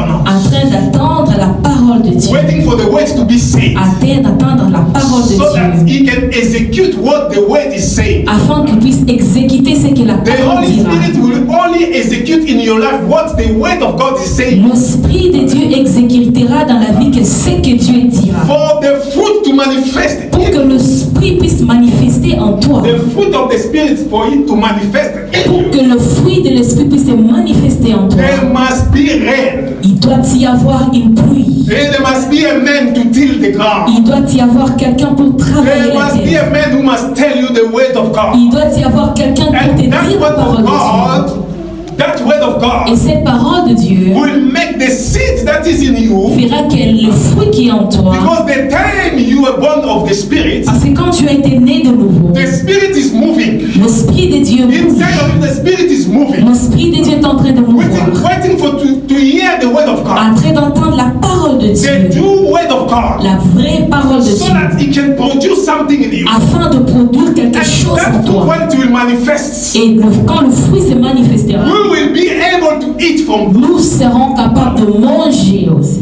pronounce. en train d'attendre la parole de Dieu, Waiting for the word to be said. en train d'attendre la parole de So that Dieu, he can execute what the word is saying. afin qu'il puisse exécuter ce que la The parole Holy dira. Spirit will only execute in your life what the word of God is saying. L'Esprit de Dieu exécutera dans la vie que ce que Dieu dira. For the fruit to manifest. Pour que l'Esprit puisse manifester en toi. The fruit of the Spirit for it to manifest. Pour que le fruit de l'Esprit puisse se manifester en toi, There must be rain. il doit y avoir une pluie. There must be a man to till the ground. Il doit y avoir quelqu'un pour travailler There la must be terre. a man who must tell you the word of God. Il doit y avoir quelqu'un pour te And that dire la word parole of de Dieu. God, that word of Et God cette parole de Dieu will make the seed that is in you. fera que le fruit qui est en toi, Because the time you were born of the Spirit, parce que quand tu as été né de nouveau, the Spirit is moving. l'Esprit de Dieu bouge. Inside of you, the Spirit is moving. L'Esprit de Dieu est en train de mouvoir, Waiting for to hear the word of God. en train d'entendre la parole de The Dieu, true word of God. la vraie parole de So Dieu, that it can produce something in you. afin de produire quelque And chose en that's toi. when it will manifest. Et quand le fruit se manifestera, We will be able to eat from. nous serons capables de manger aussi.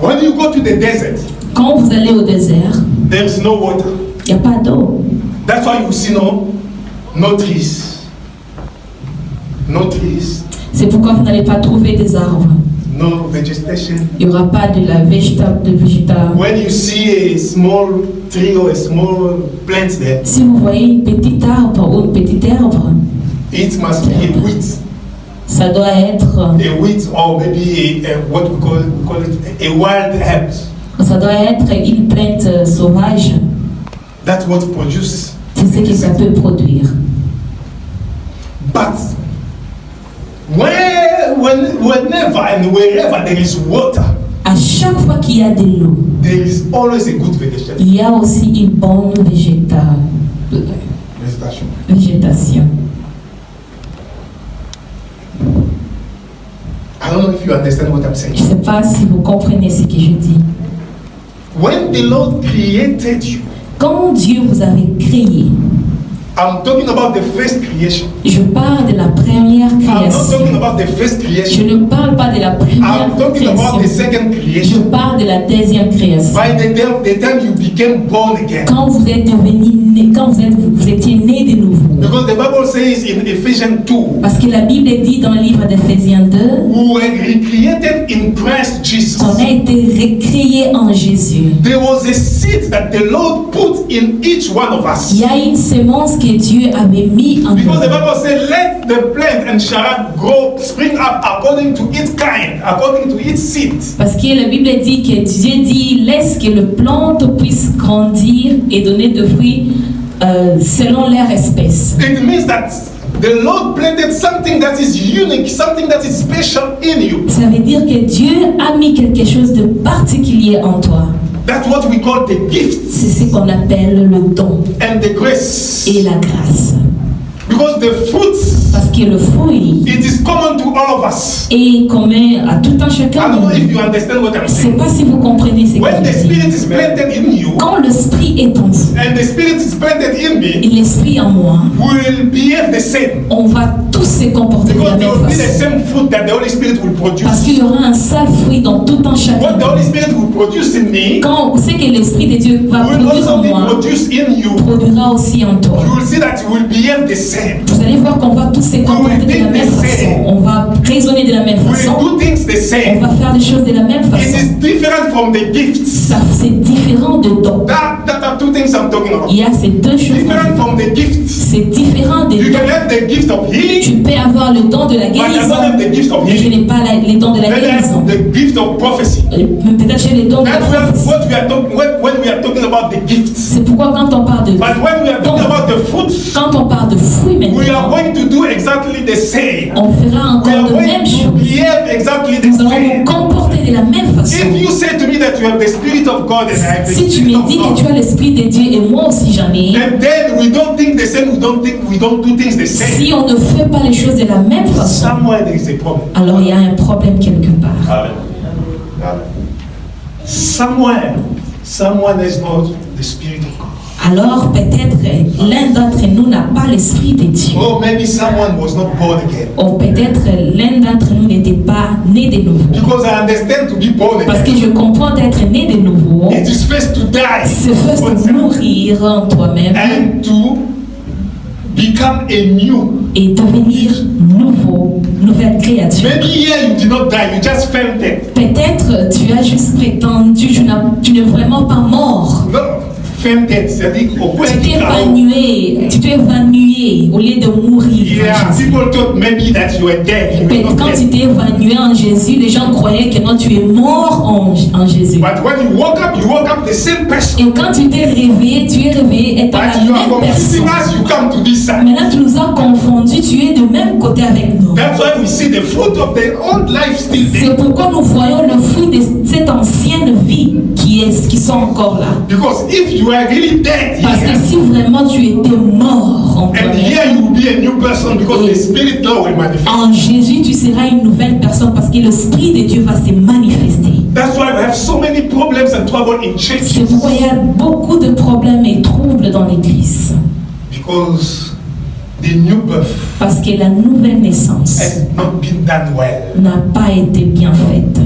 When you go to the desert, Quand vous allez au désert, there is no water. il n'y a pas d'eau. That's why you see no trees. No trees, C'est pourquoi vous n'allez pas trouver des arbres. no vegetation. Il n'y aura pas de la végétal. When you see a small tree or a small plant there, Si vous voyez une petite arbre ou une petite herbe, it must be a wheat. ça doit être, A wheat or maybe what we call it a wild herb. ça doit être une plante sauvage. That's what produces. C'est ce que ça peut produire. But whenever and wherever there is water, À chaque fois qu'il y a de l'eau, there is always a good vegetation. il y a aussi une bonne végétation. I don't know if you understand what I'm Je saying. ne sais pas si vous comprenez ce que je dis. When the Lord created you, Quand Dieu vous avait créé, I'm talking about the first creation. je parle de la première I'm not création. talking about the first Je creation. ne parle pas de la première I'm talking about the création. second Je creation. parle de la deuxième création. By the time you became born again. Quand vous êtes devenu né, quand vous étiez né de nouveau. Because the Bible says in Ephesians 2, Parce que la Bible dit dans le livre d'Éphésiens 2, we were recreated in Christ Jesus. on a été recréé en Jésus. There was a seed that the Lord put in each one of us. Il y a une semence que Dieu avait mis en Because the nous. Bible says, let the plant and shrub grow, spring up according to its kind, according to its seed. Parce que la Bible dit que Dieu dit, laisse que le plante puisse grandir et donner de fruits selon leur espèce. It means that the Lord planted something that is unique, something that is special in you. Ça veut dire que Dieu a mis quelque chose de particulier en toi. That's what we call the gifts C'est ce qu'on appelle le don and the grace. et la grâce. Because the fruits, Parce que le fruit it is common to all of us. est commun à tout un I chacun. don't know de if nous. you understand what I'm Je ne sais saying. pas si vous comprenez ce que When the je Spirit dis. is planted in you, Quand l'esprit est en vous and the Spirit is planted in me, et l'esprit en moi, we will behave the same. on va tous se comporter de la Because there même will be the façon. same fruit that the Holy Spirit will Parce produce. qu'il y aura un seul fruit dans tout un chacun. What the Holy Spirit will produce in me Quand c'est que l'esprit de Dieu va will produire also en be moi, produced in you. produira aussi en toi. You will see that you will behave the same. Vous allez voir qu'on va tous se comporter de la même façon. On va raisonner de la même We façon. will do things the On same. va faire des choses de la même It façon. is different from the gifts. Ça, c'est différent de dons. That are two things I'm talking about. Il y a ces deux choses. Different from the gifts. C'est différent des You dons. can have the gift of healing, Tu peux avoir le don de la but I don't guérison, have the gift of mais je healing. n'ai pas les dons de la Then I guérison. have the gift of prophecy. Peut-être j'ai les dons de la That's prophétie. what we are talking when we are talking about the gifts. C'est pourquoi quand on parle de But when we are talking about the fruits, quand on parle de fruits we are maintenant, going to do exactly the same. on fera We are encore de going même to chose. behave exactly the Nous allons same. nous comporter de la même façon. If you say to me that you have the Spirit of God and I have the Si tu Spirit me of dis que tu God, as l'esprit de Dieu et moi aussi j'en ai, and then we don't think the same, we don't do things the same, si on ne fait pas les choses de la même façon, somewhere there is a problem. alors il y a un problème quelque part. Amen. Somewhere, someone has not the Spirit of God. alors peut-être l'un d'entre nous n'a pas l'Esprit de Dieu. Or maybe someone was not born again. Ou peut-être l'un d'entre nous n'était pas né de nouveau. Because I understand to be born Parce que again. je comprends d'être né de nouveau, It is first to die c'est first on mourir en toi-même and to become a new. et devenir nouveau, nouvelle créature. Maybe here you did not die, you just fainted. Peut-être tu as juste prétendu, tu n'es vraiment pas mort. No, fainted, c'est-à-dire au point Tu t'es de tu t'es évanoui au lieu de mourir. Yeah, en Jésus. people thought maybe that you were dead. You were Peut-être not quand tu dead. t'es évanoui en Jésus, les gens croyaient que non, tu es mort en Jésus. But when you woke up the same person. Et quand tu t'es réveillé, tu es réveillé étant la But you are même confusing personne. us, you come to this side. Maintenant, tu nous as confondus, tu es de même côté avec nous. That's why we see the fruit of the old life still there. C'est pourquoi nous voyons le fruit de cette ancienne vie qui sont encore là. Because if you are really dead Parce que here, si vraiment tu étais mort en and toi-même, here you will be a new person because the Spirit now will manifest. en Jésus, tu seras une nouvelle personne parce que l'Esprit de Dieu va se manifester. That's why we have so many problems and trouble in C'est churches. pourquoi il y a beaucoup de problèmes et troubles dans l'Église. Because the new birth Parce que la nouvelle naissance has not been done well. n'a pas été bien faite.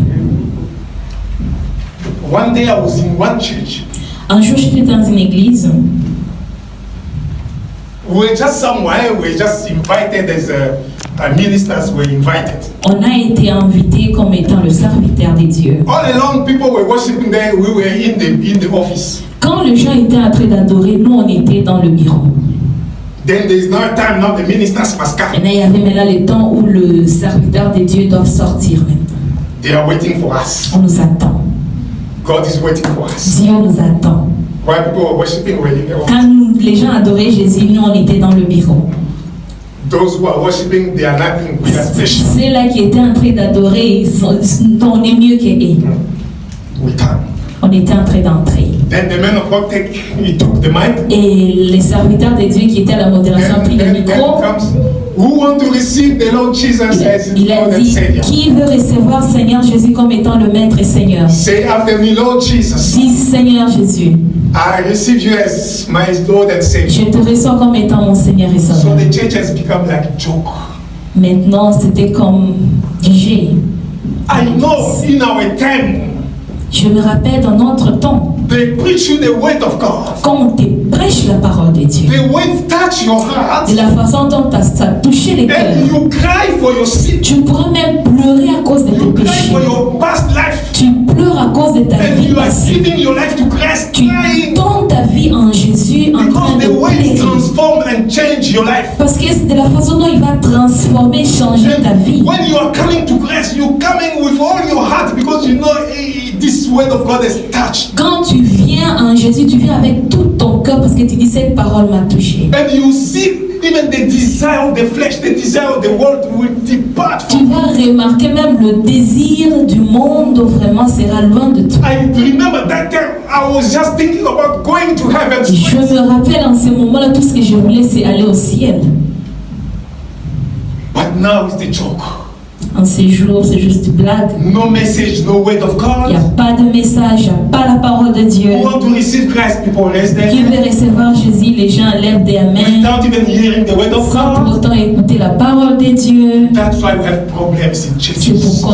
One day I was in one church. Un jour, j'étais dans une église. We were just somewhere, we were just invited as ministers were invited. On a été invités comme étant le serviteur de Dieu. All along, people were worshiping there. We were in the office. Quand les gens étaient en train d'adorer, nous, on était dans le bureau. Then there is no time now. The ministers must come. Maintenant, il y avait maintenant le temps où le serviteur de Dieu doit sortir maintenant. They are waiting for us. On nous attend. God is waiting for us. Dieu nous attend. While people were worshiping, were in the office. Quand les gens adoraient Jésus, nous, on était dans le bureau. Those who are worshiping, they are nothing. We are special. Ceux-là qui étaient en train d'adorer, on est mieux qu'eux. We come. On était en train d'entrer. Then the man of God he took the mic. Et les serviteurs de Dieu qui étaient à la modération ont pris le micro. comes. Who want to receive the Lord Jesus as his Il a Lord and dit, Savior? qui veut recevoir Seigneur Jésus comme étant le Maître et Seigneur? Say after me, Lord Jesus. Dis Seigneur Jésus, I receive you as my Lord and Savior. je te reçois comme étant mon Seigneur et So Sauveur. the church has become like a joke. Maintenant, c'était comme du jeu. I know in our time, Je me rappelle dans notre temps, they preach you the word of God. quand on te prêche la parole de Dieu, The word touch your heart, de la façon dont ça a touché les and cœurs, you cry for your sin. tu pourrais même pleurer à cause de tes You cry péchés. for your past life, Tu pleures à cause de ta and vie you are passée. giving your life to Christ, Tu crying donnes ta vie en Jésus en train because de the word pleurer. transform and change your life. Parce que c'est de la façon dont il va transformer, changer ta vie. When you are coming to Christ, you're coming with all your heart because you know this word of God has touched. Quand tu viens en Jésus, tu viens avec tout ton cœur parce que tu dis cette parole m'a touché. And you see even the desire of the flesh, the desire of the world will depart Tu from you. vas remarquer même le désir du monde vraiment sera loin de toi. I remember that time I was just thinking about going to heaven Je straight. me rappelle en ce moment-là, tout ce que je voulais, c'est aller au ciel. But now it's the joke. En ces jours, c'est juste une blague. No message, no word of Il n'y a God. pas de message, il n'y a pas la parole de Dieu. Who want to receive Christ, people raise their Qui hand veut recevoir Jésus, les gens lèvent des mains without even hearing the word of sans pour God. autant écouter la parole de Dieu. That's why we have problems in C'est churches. pourquoi